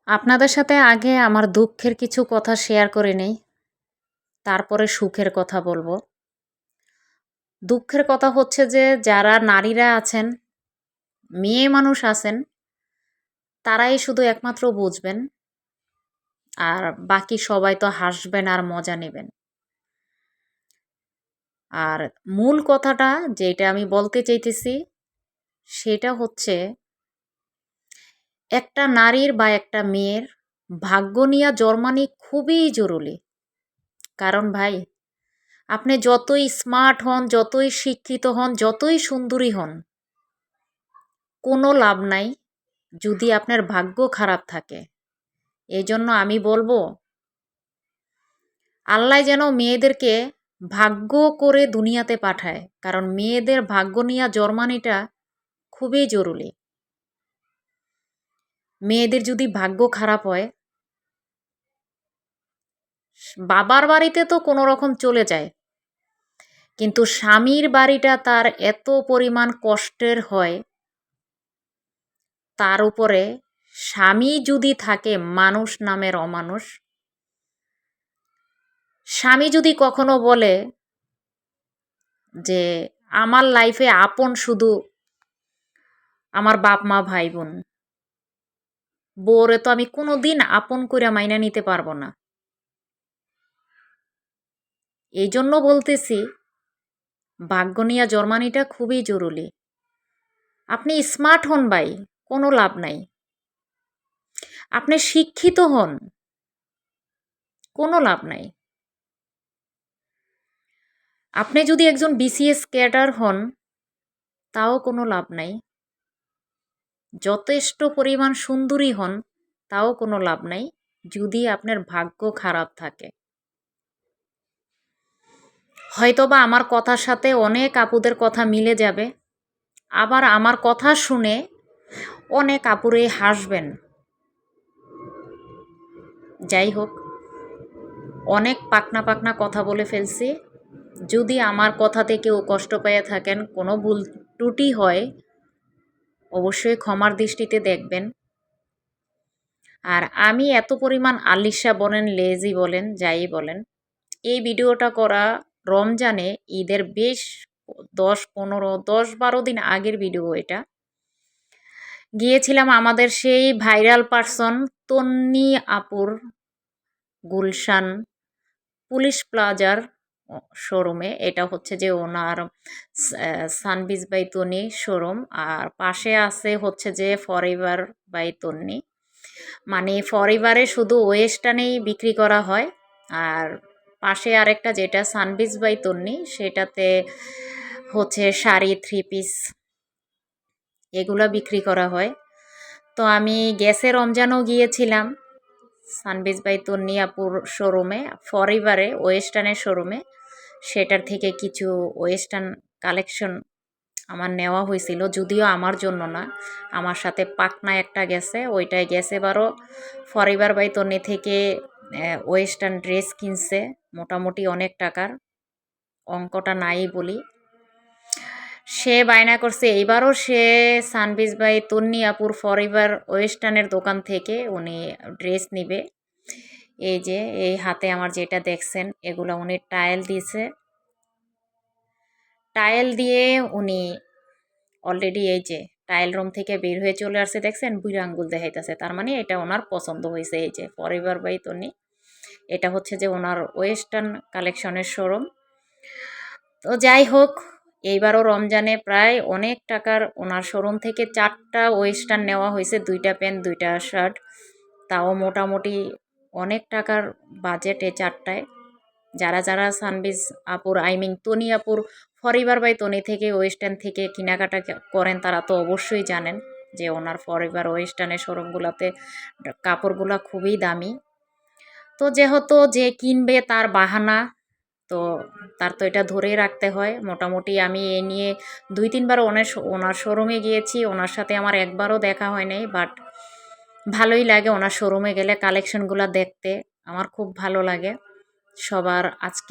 আপনাদের সাথে আগে আমার দুঃখের কিছু কথা শেয়ার করে নেই, তারপরে সুখের কথা বলবো। দুঃখের কথা হচ্ছে যে যারা নারীরা আছেন, মেয়ে মানুষ আছেন, তারাই শুধু একমাত্র বুঝবেন, আর বাকি সবাই তো হাসবেন আর মজা নেবেন। আর মূল কথাটা যেটা আমি বলতে চাইতেছি সেটা হচ্ছে একটা নারীর বা একটা মেয়ের ভাগ্য নিয়ে জন্মানি খুবই জরুরি। কারণ ভাই, আপনি যতই স্মার্ট হন, যতই শিক্ষিত হন, যতই সুন্দরী হন, কোনো লাভ নাই যদি আপনার ভাগ্য খারাপ থাকে। এই জন্য আমি বলবো, আল্লাহ যেন মেয়েদেরকে ভাগ্য করে দুনিয়াতে পাঠায়, কারণ মেয়েদের ভাগ্য নিয়ে জন্মানিটা খুবই জরুরি। মেয়েদের যদি ভাগ্য খারাপ হয়, বাবার বাড়িতে তো কোনো রকম চলে যায়, কিন্তু স্বামীর বাড়িটা তার এত পরিমাণ কষ্টের হয়। তার উপরে স্বামী যদি থাকে মানুষ নামের অমানুষ, স্বামী যদি কখনো বলে যে আমার লাইফে আপন শুধু আমার বাপ মা ভাই বোন, বউরে তো আমি কোনো দিন আপন করে মাইনা নিতে পারবো না। এই জন্য বলতেছি, ভাগ্য নিয়ে জন্মানিটা খুবই জরুরি। আপনি স্মার্ট হন ভাই, কোনো লাভ নাই। আপনি শিক্ষিত হন, কোনো লাভ নাই। আপনি যদি একজন বিসিএস ক্যাডার হন, তাও কোনো লাভ নাই। যথেষ্ট পরিমাণ সুন্দরী হন, তাও কোনো লাভ নাই যদি আপনার ভাগ্য খারাপ থাকে। হয়তোবা আমার কথার সাথে অনেক আপুদের কথা মিলে যাবে, আবার আমার কথা শুনে অনেক আপুরে হাসবেন। যাই হোক, অনেক পাকনা পাকনা কথা বলে ফেলছি। যদি আমার কথাতে কেউ কষ্ট পেয়ে থাকেন, কোনো ভুল ত্রুটি হয়, অবশ্যই ক্ষমার দৃষ্টিতে দেখবেন। আর আমি এত পরিমাণ আলিশা বলেন, লেজি বলেন, যাই বলেন, এই ভিডিওটা করা রমজানে ঈদের বেশ 10-15-10-12 দিন আগের ভিডিও। এটা গিয়েছিলাম আমাদের সেই ভাইরাল পারসন তন্নি আপুর গুলশান পুলিশ প্লাজার শোরুমে। এটা হচ্ছে যে ওনার সানবিজ বাই তন্নি শোরুম, আর পাশে আছে হচ্ছে যে ফরএভার বাই তন্নি। মানে ফরএভারে শুধু ওয়েস্টার্নেই বিক্রি করা হয়, আর পাশে আরেকটা যেটা সানবিজ বাই তন্নি, সেটাতে হচ্ছে শাড়ি, থ্রি পিস এগুলা বিক্রি করা হয়। তো আমি গেছে রমজানও গিয়েছিলাম সানবিজ বাই তন্নি আপুর শোরুমে, ফরএভারে ওয়েস্টার্নের শোরুমে। সেটার থেকে কিছু ওয়েস্টার্ন কালেকশন আমার নেওয়া হয়েছিল, যদিও আমার জন্য না, আমার সাথে পাকনা একটা গেছে, ওইটাই গেছে বারো ফরএভার বাই তন্নি থেকে ওয়েস্টার্ন ড্রেস কিনছে মোটামুটি অনেক টাকার, অঙ্কটা নাই বলি। সে বায়না করছে এইবারও সে সানবিজ বাই তন্নি আপুর ফরএভার ওয়েস্টার্নের দোকান থেকে উনি ড্রেস নিবে। এই যে এই হাতে আমার যেটা দেখছেন, এগুলো উনি টাইল দিয়েছে। টাইল দিয়ে উনি অলরেডি এই যে টাইল রুম থেকে বের হয়ে চলে আসছে, দেখছেন বুড়া আঙ্গুল দেখাইতেছে, তার মানে এটা ওনার পছন্দ হয়েছে। এই যে ফরএভার বাই তন্নি, এটা হচ্ছে যে ওনার ওয়েস্টার্ন কালেকশনের শোরুম। তো যাই হোক, এইবারও রমজানে প্রায় অনেক টাকার ওনার শোরুম থেকে 4টা ওয়েস্টার্ন নেওয়া হয়েছে, 2টা প্যান্ট 2টা শার্ট, তাও মোটামুটি অনেক টাকার বাজেট এই 4টায়। যারা যারা সানবিজ আপুর তনি আপুর ফরএভার বাই তনি থেকে ওয়েস্টার্ন থেকে কেনাকাটা করেন, তারা তো অবশ্যই জানেন যে ওনার ফরএভার ওয়েস্টার্নের শোরুমগুলোতে কাপড়গুলো খুবই দামি। তো যেহেতু যে কিনবে তার বাহানা, তো তার তো এটা ধরেই রাখতে হয়। মোটামুটি আমি এ নিয়ে 2-3বার ওনার শোরুমে গিয়েছি, ওনার সাথে আমার একবারও দেখা হয় নাই, বাট ভালোই লাগে ওনার শোরুমে গেলে কালেকশনগুলো দেখতে, আমার খুব ভালো লাগে। সবার আজকে